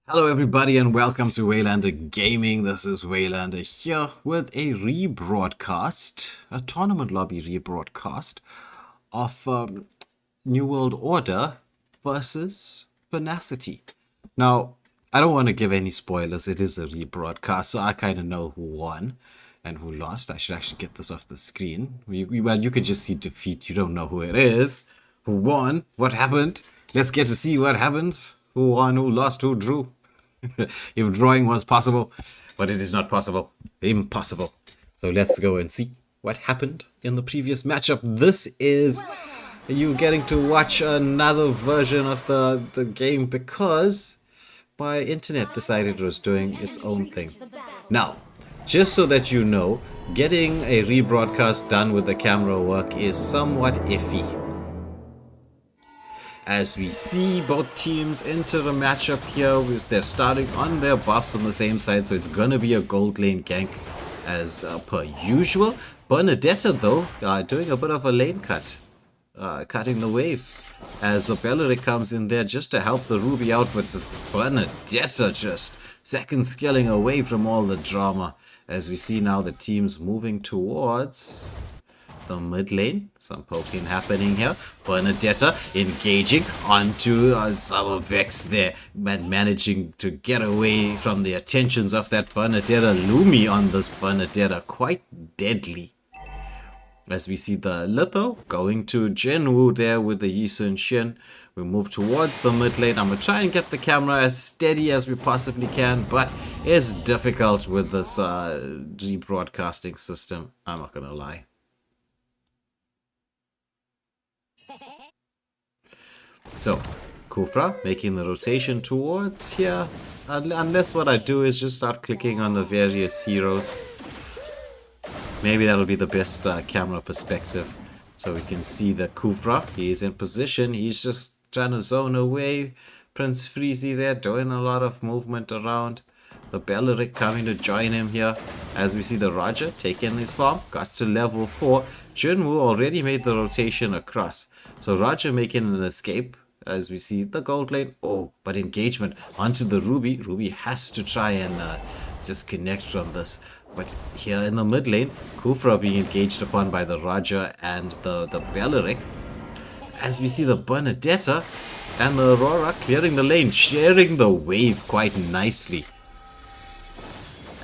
Hello everybody and welcome to Waylander Gaming. This is Waylander here with a rebroadcast, a tournament lobby rebroadcast of New World Order versus Fanacity. Now, I don't want to give any spoilers. It is a rebroadcast, so I kind of know who won and who lost. I should actually get this off the screen. Well, you can just see defeat. You don't know who it is, who won, what happened. Let's get to see what happens. Who won, who lost, who drew. If drawing was possible, but it is not possible. Impossible. So let's go and see what happened in the previous matchup. This is you getting to watch another version of the game because my internet decided it was doing its own thing. Now, just so that you know, getting a rebroadcast done with the camera work is somewhat iffy. As we see both teams enter the matchup here, they're starting on their buffs on the same side, so it's gonna be a gold lane gank as per usual. Bernadetta though, doing a bit of a lane cut, cutting the wave as the Belleric comes in there just to help the Ruby out, with this Bernadetta just second skilling away from all the drama. As we see now the teams moving towards the mid lane, some poking happening here. Bernadetta engaging onto some Vex there, and managing to get away from the attentions of that Bernadetta. Lumi on this Bernadetta, quite deadly. As we see the Litho going to Jinwoo there with the Yi Sun Shin. We move towards the mid lane. I'm going to try and get the camera as steady as we possibly can, but it's difficult with this rebroadcasting system, I'm not going to lie. So, Kufra making the rotation towards here, unless what I do is just start clicking on the various heroes. Maybe that'll be the best camera perspective, so we can see that Kufra, he's in position, he's just trying to zone away. Prince Freezy there doing a lot of movement around. The Belleric coming to join him here, as we see the Roger taking his farm, got to level 4. Jinwoo already made the rotation across, so Roger making an escape. As we see the gold lane, but engagement onto the Ruby. Ruby has to try and disconnect from this. But here in the mid lane, Kufra being engaged upon by the Raja and the Belleric. As we see the Bernadetta and the Aurora clearing the lane, sharing the wave quite nicely.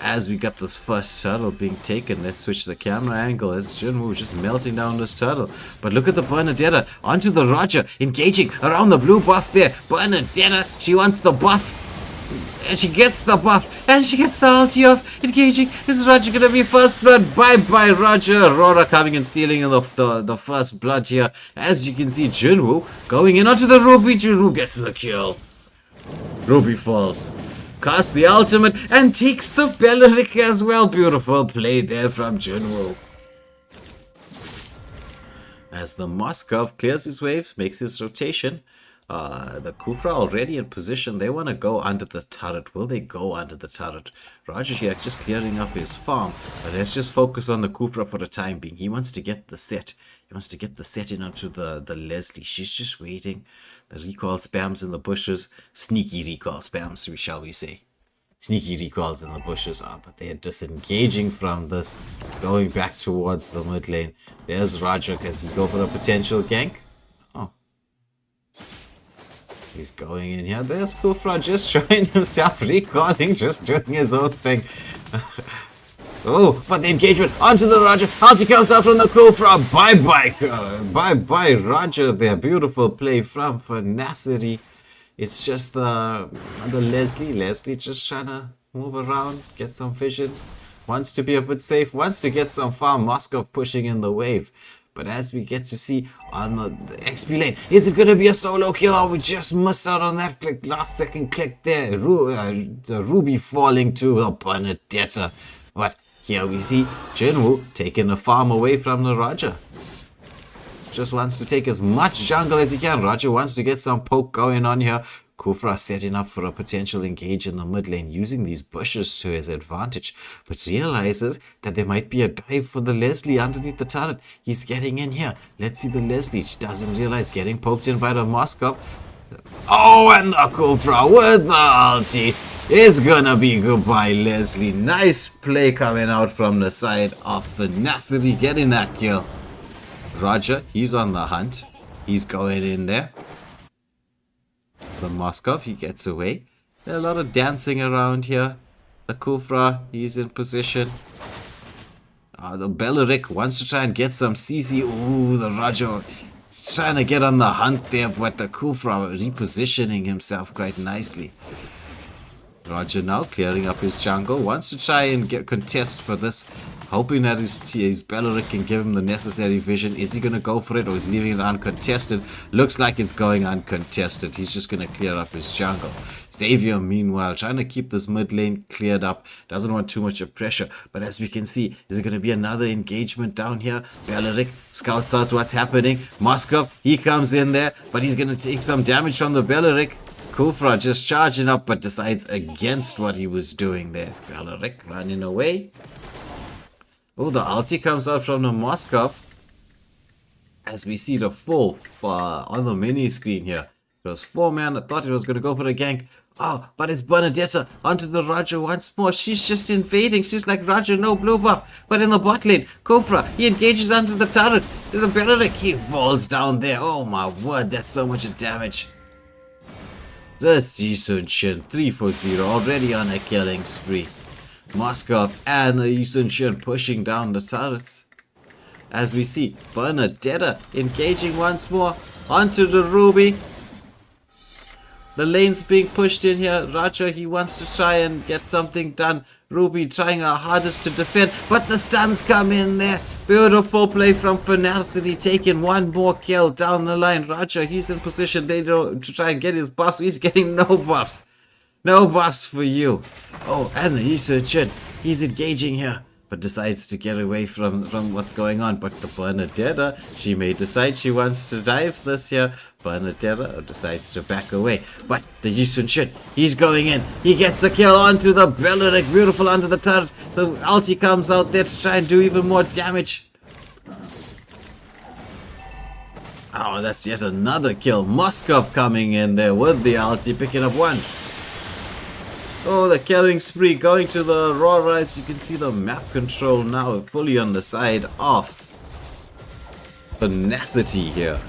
As we got this first turtle being taken, let's switch the camera angle as Jinwoo just melting down this turtle. But look at the Bernadetta onto the Roger, engaging around the blue buff there. Bernadetta, she wants the buff, and she gets the buff, and she gets the ulti off, engaging. Is Roger gonna be first blood? Bye-bye, Roger. Aurora coming and stealing the first blood here. As you can see, Jinwoo going in onto the Ruby. Jinwoo gets the kill. Ruby falls. Casts the ultimate and takes the Belleric as well. Beautiful play there from Jinwoo. As the Moskov clears his wave, makes his rotation. The Kufra already in position. They want to go under the turret. Will they go under the turret? Roger here just clearing up his farm. But let's just focus on the Kufra for the time being. He wants to get the set. He wants to get the set in onto the Leslie. She's just waiting. The recoil spams in the bushes. Sneaky recoil spams, shall we say. Sneaky recoils in the bushes are, but they're disengaging from this. Going back towards the mid lane. There's Roger. Does he go for a potential gank? Oh. He's going in here. There's Kufra just showing himself, recalling, just doing his own thing. But the engagement onto the Roger. Ulti comes out from the Kufra. Bye-bye, Roger there. Beautiful play from Fanacity. It's just the Leslie. Leslie just trying to move around, get some vision. Wants to be a bit safe, wants to get some farm. Moskov pushing in the wave. But as we get to see on the XP lane, is it going to be a solo kill? Oh, we just missed out on that click, last second click there. The Ruby falling to the Bernadetta. But here we see Jinwoo taking the farm away from the Roger. Just wants to take as much jungle as he can. Roger wants to get some poke going on here. Kufra setting up for a potential engage in the mid lane, using these bushes to his advantage, but realizes that there might be a dive for the Leslie underneath the turret. He's getting in here. Let's see the Leslie. She doesn't realize getting poked in by the Moskov. Oh, and the Cobra with the ulti is gonna be goodbye, Leslie. Nice play coming out from the side of Fanacity, getting that kill. Roger, he's on the hunt. He's going in there. The Moskov, he gets away. There's a lot of dancing around here. The Kufra, he's in position. The Belleric wants to try and get some CC. Ooh, the Roger is trying to get on the hunt there, but the Kufra repositioning himself quite nicely. Roger now clearing up his jungle. Wants to try and get contest for this. Hoping that his Belleric can give him the necessary vision. Is he going to go for it or is he leaving it uncontested? Looks like it's going uncontested. He's just going to clear up his jungle. Xavier, meanwhile, trying to keep this mid lane cleared up. Doesn't want too much of pressure. But as we can see, is it going to be another engagement down here? Belleric scouts out what's happening. Moskov, he comes in there. But he's going to take some damage from the Belleric. Kufra just charging up but decides against what he was doing there. Belleric running away. Oh, the ulti comes out from the Moskov. As we see the full on the mini screen here. It was 4-man. I thought it was going to go for the gank. Oh, but it's Bernadetta onto the Roger once more. She's just invading. She's like, Roger, no blue buff. But in the bot lane, Kufra, he engages onto the turret. The Belleric, he falls down there. Oh my word, that's so much damage. Just Jisun Shin, 3 for 0, already on a killing spree. Moskov and the Jisun Shin pushing down the turrets. As we see, Bernadetta engaging once more onto the Ruby. The lane's being pushed in here. Raja, he wants to try and get something done. Ruby trying her hardest to defend, but the stuns come in there. Beautiful play from Fanacity, taking one more kill down the line. Raja, he's in position to try and get his buffs. He's getting no buffs. No buffs for you. Oh, and the Yisun, he's engaging here, but decides to get away from what's going on. But the Bernadetta, she may decide she wants to dive this here. Bernadetta decides to back away. But the Yisun, he's going in. He gets a kill onto the Belleric. Beautiful onto the turret. The ulti comes out there to try and do even more damage. Oh, that's yet another kill. Moskov coming in there with the ulti, picking up one. Oh, the killing spree going to the raw rise. You can see the map control now fully on the side of Fanacity here.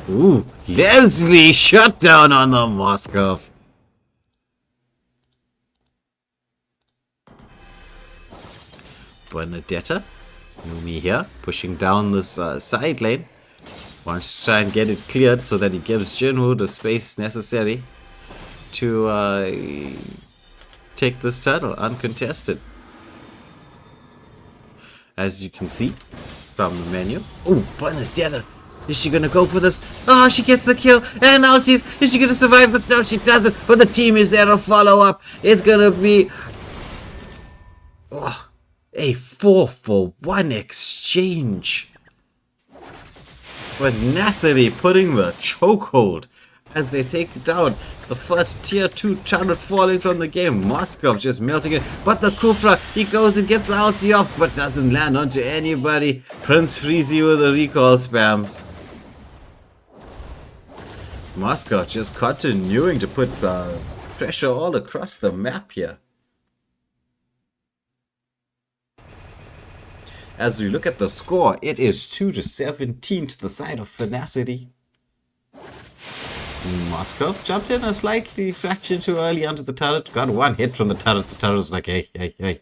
Ooh, Leslie shut down on the Moskov. Bernadetta, Yumi here, pushing down this side lane. Wants to try and get it cleared so that he gives Jinwoo the space necessary to take this title uncontested. As you can see from the menu. Oh, Bernadetta. Is she gonna go for this? Oh, she gets the kill and ultis. Is she gonna survive this? No, she doesn't. But the team is there to follow up. It's gonna be a 4-for-1 exchange. Fanacity putting the chokehold as they take down the first tier 2 turret falling from the game. Moskov just melting it, but the Kufra, he goes and gets the ulti off, but doesn't land onto anybody. Prince Freezy with the recall spams. Moskov just continuing to put pressure all across the map here. As we look at the score, it is 2-17 to the side of Fanacity. Moskov jumped in a slightly fraction too early onto the turret. Got one hit from the turret. The turret was like, hey,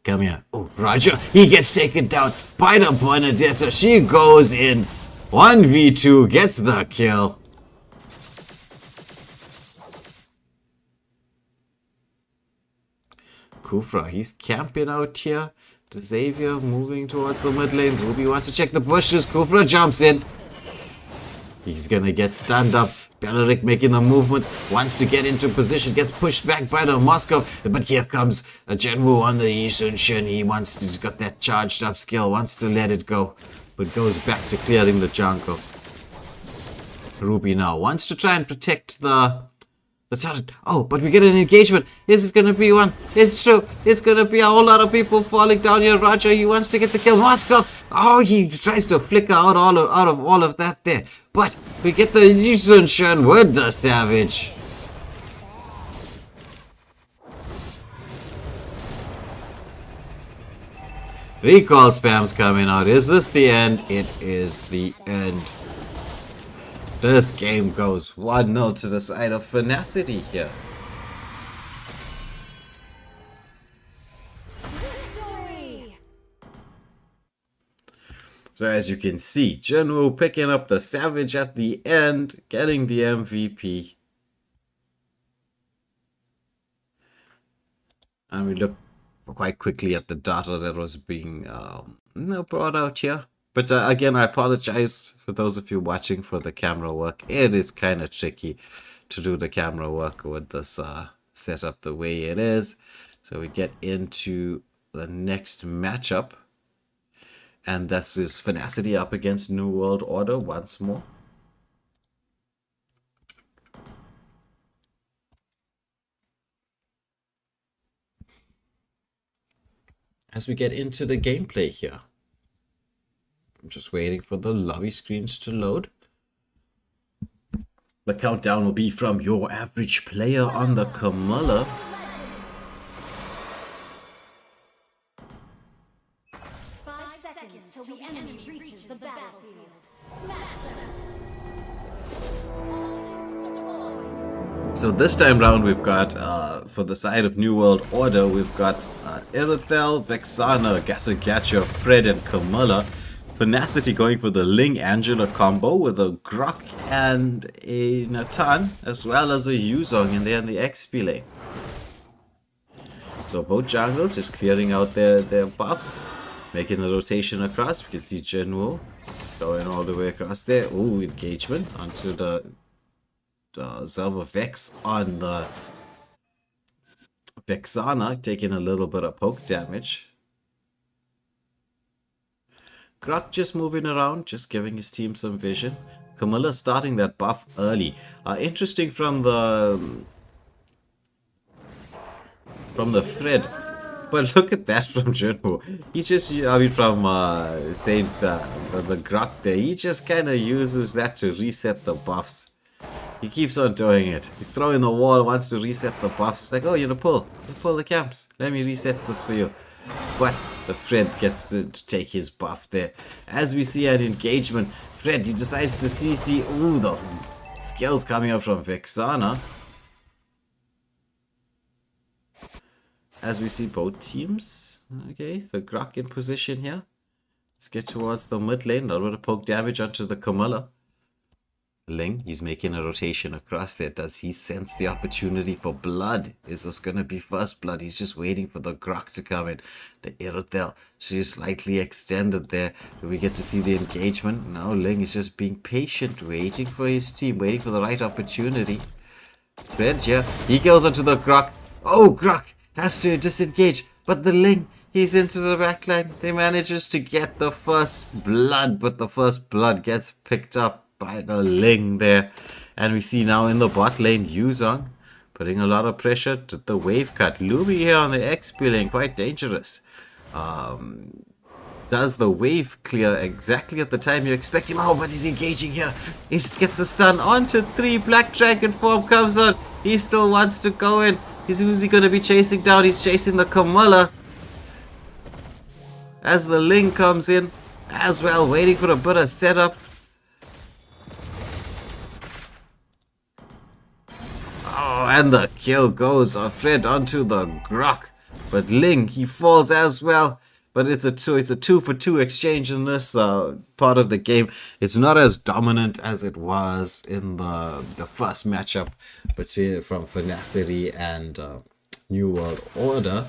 come here. Oh, Roger, he gets taken down by the Bernadetta. She goes in. 1v2, gets the kill. Kufra, he's camping out here. The Xavier moving towards the mid lane. Ruby wants to check the bushes. Kufra jumps in. He's gonna get stunned up. Belleric making the movements, wants to get into position, gets pushed back by the Moskov, but here comes a Jinwoo on the Yisun Shin. He's got that charged up skill, wants to let it go, but goes back to clearing the jungle. Ruby now wants to try and protect the turret. Oh, but we get an engagement. Is it gonna be one? It's true. It's gonna be a whole lot of people falling down here. Roger, he wants to get the kill. Moskov. Oh, he tries to flicker out of all of that there. but we get the illusion with the Savage. Recall spam's coming out. Is this the end? It is the end. This game goes 1-0 to the side of Fanacity here. So as you can see, Jinwoo picking up the Savage at the end, getting the MVP. And we look quite quickly at the data that was being brought out here. But again, I apologize for those of you watching for the camera work. It is kind of tricky to do the camera work with this setup the way it is. So we get into the next matchup. And this is Fanacity up against New World Order once more. As we get into the gameplay here. I'm just waiting for the lobby screens to load. The countdown will be from your average player on the Kamala. So this time round we've got, for the side of New World Order, we've got Irithel, Vexana, Gasagacha, Fred and Kamala. Fanacity going for the Ling Angela combo with a Grok and a Natan, as well as a Yuzong in there in the XP lane. So both jungles just clearing out their buffs, making the rotation across. We can see Jinwoo going all the way across there. Ooh, engagement onto the Zelva Vex on the Vexana, taking a little bit of poke damage. Grok just moving around, just giving his team some vision. Camilla starting that buff early. Interesting from the Fred. But look at that from Jinwoo. He just, I mean, from the Grok there, he just kind of uses that to reset the buffs. He keeps on doing it. He's throwing the wall, wants to reset the buffs. It's like, oh, you pull the camps. Let me reset this for you. But the Fred gets to take his buff there. As we see an engagement, Fred, he decides to CC. Ooh, the skills coming up from Vexana. As we see both teams. Okay, the Grok in position here. Let's get towards the mid lane. A little bit of poke damage onto the Camilla. Ling, he's making a rotation across there. Does he sense the opportunity for blood? Is this going to be first blood? He's just waiting for the Grok to come in. The Irithel, she's slightly extended there. We get to see the engagement. Now Ling is just being patient, waiting for his team, waiting for the right opportunity. Fred, yeah, he goes onto the Grok. Oh, Grok has to disengage, but the Ling, he's into the backline. They manages to get the first blood, but the first blood gets picked up by the Ling there. And we see now in the bot lane Yuzong putting a lot of pressure to the wave cut. Luby here on the XP lane, quite dangerous. Does the wave clear exactly at the time you expect him? Oh, but he's engaging here. He gets a stun onto 3. Black Dragon form comes on. He still wants to go in. Who's he going to be chasing down? He's chasing the Kamala. As the Ling comes in as well, waiting for a bit of setup. Oh, and the kill goes of Fred onto the Grok. But Ling, he falls as well. But it's a 2-for-2 exchange in this part of the game. It's not as dominant as it was in the first matchup between from Fanacity and New World Order.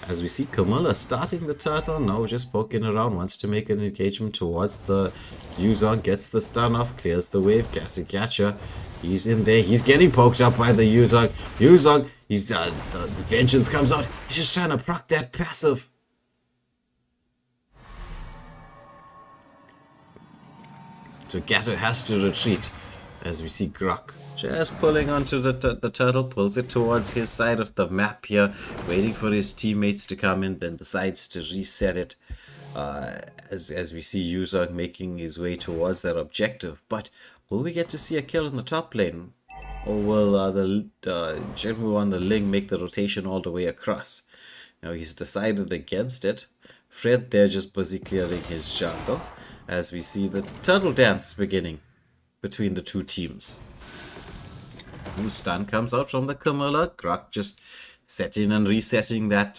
As we see Camilla starting the turtle, now just poking around, wants to make an engagement towards the Yuzong, gets the stun off, clears the wave, Gasagacha. He's in there, he's getting poked up by the Yuzong. Yuzong, he's the vengeance comes out, he's just trying to proc that passive. So Gato has to retreat, as we see Grok just pulling onto the turtle, pulls it towards his side of the map here, waiting for his teammates to come in, then decides to reset it. as we see Yuzong making his way towards that objective. But will we get to see a kill in the top lane? Or will the Jinwoo on the Ling make the rotation all the way across? Now he's decided against it. Fred there just busy clearing his jungle as we see the turtle dance beginning between the two teams. Stun comes out from the Camilla. Grok just setting and resetting that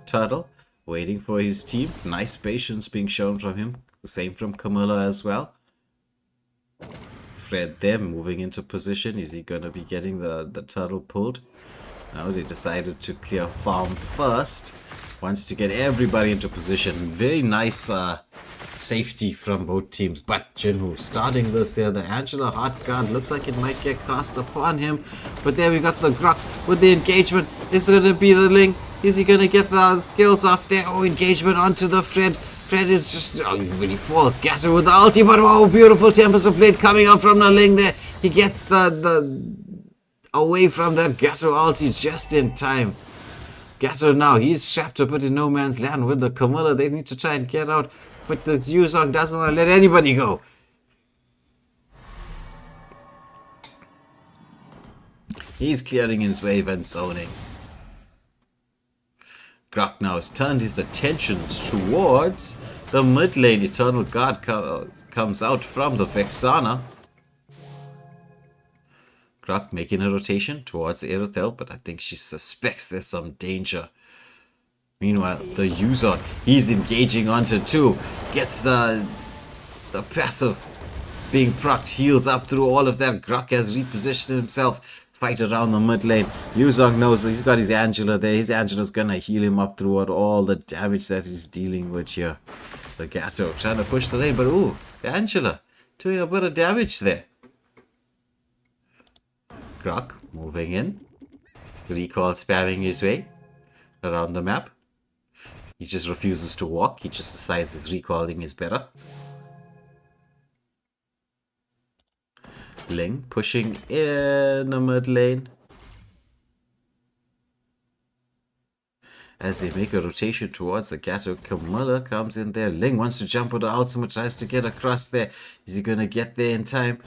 turtle, waiting for his team. Nice patience being shown from him. The same from Camilla as well. Fred there moving into position. Is he going to be getting the turtle pulled? No, they decided to clear farm first. Wants to get everybody into position. Very nice safety from both teams. But Jinwoo starting this here. The Angela hard guard looks like it might get cast upon him. But there we got the Grok with the engagement. It's going to be the Ling. Is he going to get the skills off there? Oh, engagement onto the Fred. Fred is just, oh, he really falls. Gatter with the ulti, but oh, beautiful Tempest of Blade coming out from the Ling there. He gets the away from that Gatter ulti just in time. Gatter now, he's trapped a bit in no man's land with the Camilla. They need to try and get out, but the Yuzong doesn't want to let anybody go. He's clearing his wave and zoning. Grok now has turned his attentions towards the mid lane. Eternal Guard comes out from the Vexana. Grok making a rotation towards the Aerothel, but I think she suspects there's some danger. Meanwhile, the Yuzong, he's engaging onto 2. Gets the passive being procced, heals up through all of that. Grok has repositioned himself. Fight around the mid lane. Yuzong knows he's got his Angela there. His Angela's gonna heal him up throughout all the damage that he's dealing with here. The Gato trying to push the lane, but ooh, the Angela doing a bit of damage there. Grok moving in. Recall spamming his way around the map. He just refuses to walk. He just decides his recalling is better. Ling pushing in the mid lane as they make a rotation towards the Gato. Camilla comes in there. Ling wants to jump with the ultimate, tries to get across there. Is he gonna get there in time?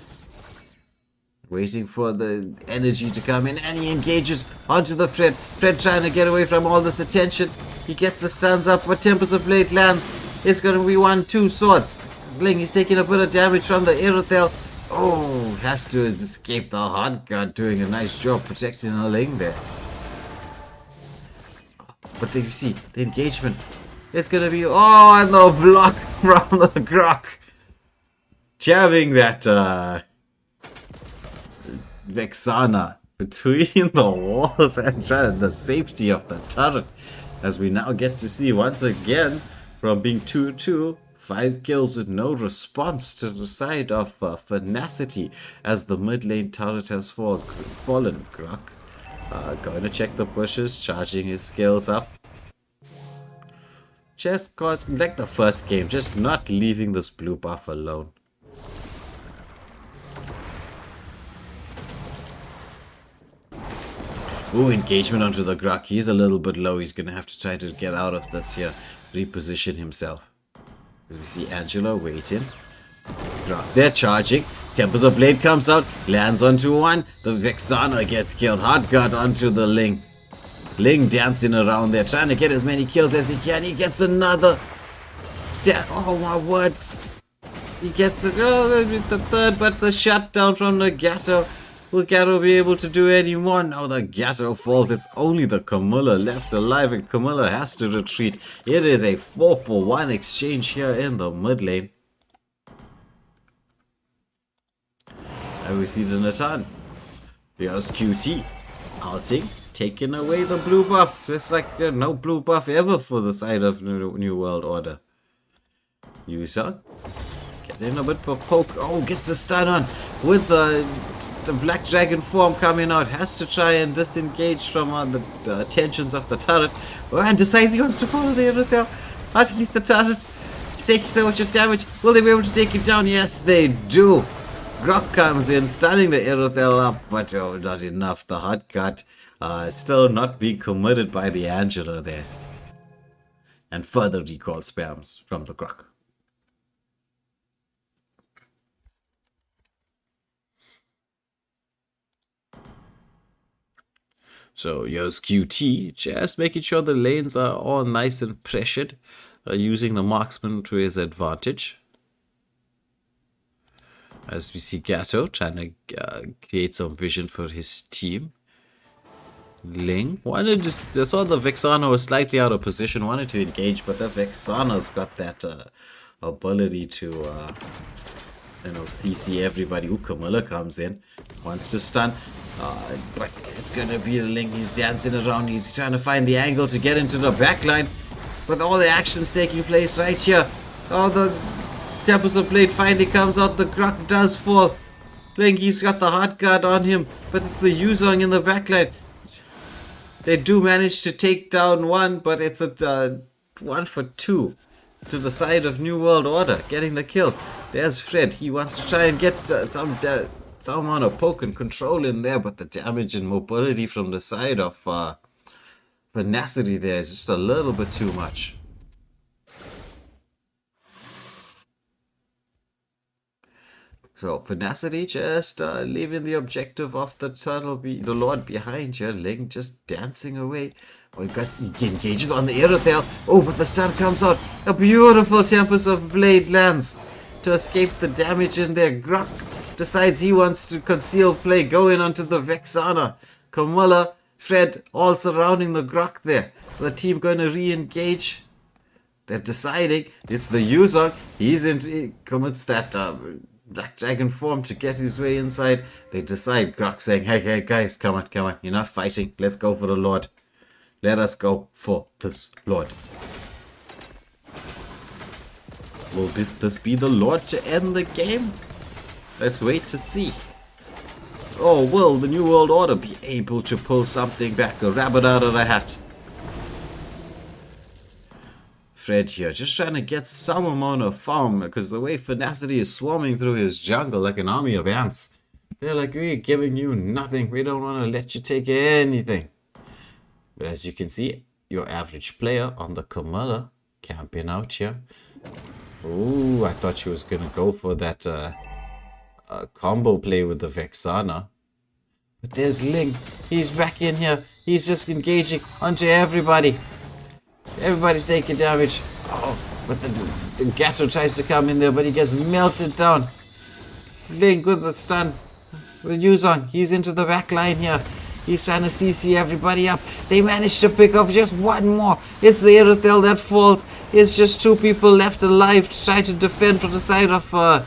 Waiting for the energy to come in, and he engages onto the Fred. Fred trying to get away from all this attention. He gets the stuns up, but Tempest of Blade lands. It's gonna be 1-2 swords. Ling is taking a bit of damage from the Aerothel. Oh, has to escape the hard guard, doing a nice job protecting the Ling there. But then you see the engagement. It's gonna be, oh, and the block from the Grok, jamming that Vexana between the walls and trying the safety of the turret. As we now get to see once again from being 2-2. 5 kills with no response to the side of Fanacity as the mid lane turret has fallen. Grok going to check the bushes, charging his skills up. Just cause, like the first game, just not leaving this blue buff alone. Ooh, engagement onto the Grok. He's a little bit low. He's going to have to try to get out of this here, reposition himself. As we see Angela waiting. They're charging. Tempest of Blade comes out. Lands onto one. The Vexana gets killed. Hard guard onto the Ling. Ling dancing around there. Trying to get as many kills as he can. He gets another. Oh my word. He gets the third. But the shutdown from the Gato. Will Gato be able to do any more? Now the Gato falls. It's only the Camilla left alive, and Camilla has to retreat. It is a 4-for-1 exchange here in the mid lane. And we see the Natan. Here's QT. Ulting, taking away the blue buff. It's like no blue buff ever for the side of New World Order. Yuzong, getting a bit of a poke. Oh, gets the stun on with the Black Dragon form coming out. Has to try and disengage from the tensions of the turret. And decides he wants to follow the Aerothel underneath the turret. He's taking so much damage. Will they be able to take him down? Yes, they do. Grok comes in, stunning the Aerothel up, but oh, not enough. The hot cut still not being committed by the Angela there. and further recall spams from the Grok. So here's QT, just making sure the lanes are all nice and pressured, using the marksman to his advantage. As we see Gato trying to create some vision for his team. Ling wanted just saw the Vexana was slightly out of position, wanted to engage, but the Vexana's got that ability to CC everybody. Camilla comes in, wants to stun, but it's gonna be the Ling. He's dancing around, he's trying to find the angle to get into the backline, but all the action's taking place right here. Oh, the Tempest of Blade finally comes out, the Grok does fall. Ling, he's got the hard guard on him, but it's the Yuzong in the backline. They do manage to take down one, but it's a 1 for 2 to the side of New World Order, getting the kills. There's Fred. He wants to try and get some amount of poke and control in there, but the damage and mobility from the side of Fanacity there is just a little bit too much. So Fanacity just leaving the objective of the tunnel, the Lord behind you. Ling just dancing away. Oh, he engages on the Aerotel. Oh, but the stun comes out. A beautiful Tempest of Blade lands to escape the damage in there. Grok decides he wants to conceal play, go in onto the Vexana. Camilla, Fred, all surrounding the Grok there. The team going to re-engage. They're deciding it's the user. He commits that Black Dragon form to get his way inside. They decide, Grok saying, hey guys, come on, you're not fighting, let's go for the Lord. Let us go for this Lord. Will this be the Lord to end the game? Let's wait to see. Oh, will the New World Order be able to pull something back, a rabbit out of the hat? Fred here, just trying to get some amount of farm, because the way Fanacity is swarming through his jungle like an army of ants. They're like, we're giving you nothing, we don't want to let you take anything. But as you can see, your average player on the Camilla camping out here. Ooh, I thought she was going to go for that combo play with the Vexana. But there's Ling, he's back in here, he's just engaging onto everybody. Everybody's taking damage. Oh, but the Gato tries to come in there, but he gets melted down. Ling with the stun. With Yuzong, he's into the back line here. He's trying to CC everybody up. They managed to pick off just one more. It's the Aerotel that falls. It's just 2 people left alive to try to defend from the side of the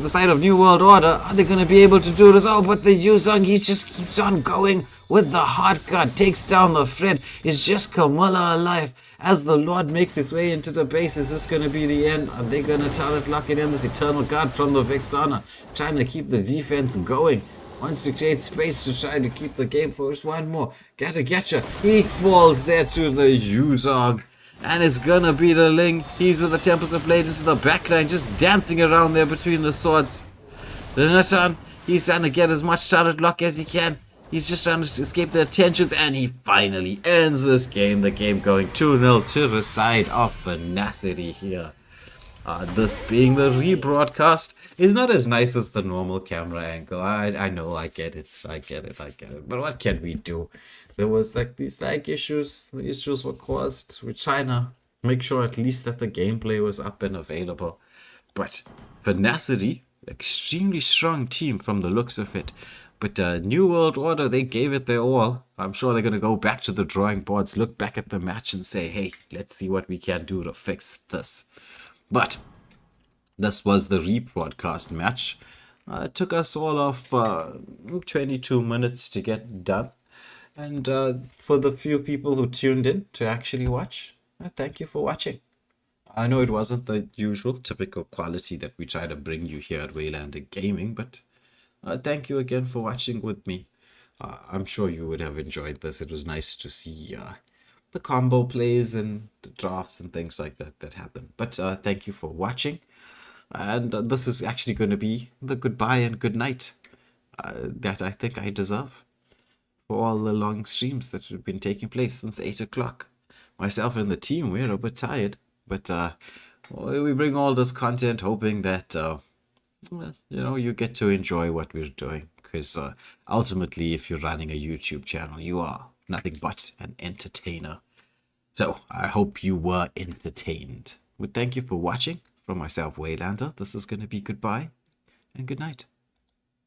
side of New World Order. Are they going to be able to do this? Oh, but the Yuzong, he just keeps on going with the hard guard, takes down the Fred. It's just Camilla alive. As the Lord makes his way into the base, is this going to be the end? Are they going to turret lock it in? This Eternal Guard from the Vexana, trying to keep the defense going. Wants to create space to try to keep the game for just one more. Gotta get ya. He falls there to the Yuzong. And it's gonna be the Ling. He's with the Tempest of Blade into the backline, just dancing around there between the swords. The Natan, he's trying to get as much turret lock as he can. He's just trying to escape their tensions, and he finally ends this game. The game going 2-0 to the side of Fanacity here. This being the rebroadcast is not as nice as the normal camera angle. I know, I get it. But what can we do? There was like these lag issues. The issues were caused. We're trying to make sure at least that the gameplay was up and available. But Fanacity, extremely strong team from the looks of it. But New World Order, they gave it their all. I'm sure they're going to go back to the drawing boards, look back at the match and say, hey, let's see what we can do to fix this. But this was the rebroadcast match. It took us all of 22 minutes to get done. And for the few people who tuned in to actually watch, thank you for watching. I know it wasn't the usual typical quality that we try to bring you here at Waylander Gaming, but thank you again for watching with me. I'm sure you would have enjoyed this. It was nice to see the combo plays and the drafts and things like that happen. But thank you for watching. And this is actually going to be the goodbye and good night that I think I deserve for all the long streams that have been taking place since 8 o'clock. myself and the team, we're a bit tired. But we bring all this content hoping that, you get to enjoy what we're doing. Because ultimately, if you're running a YouTube channel, you are nothing but an entertainer. So I hope you were entertained. But thank you for watching. From myself, Waylander, this is going to be goodbye and good night.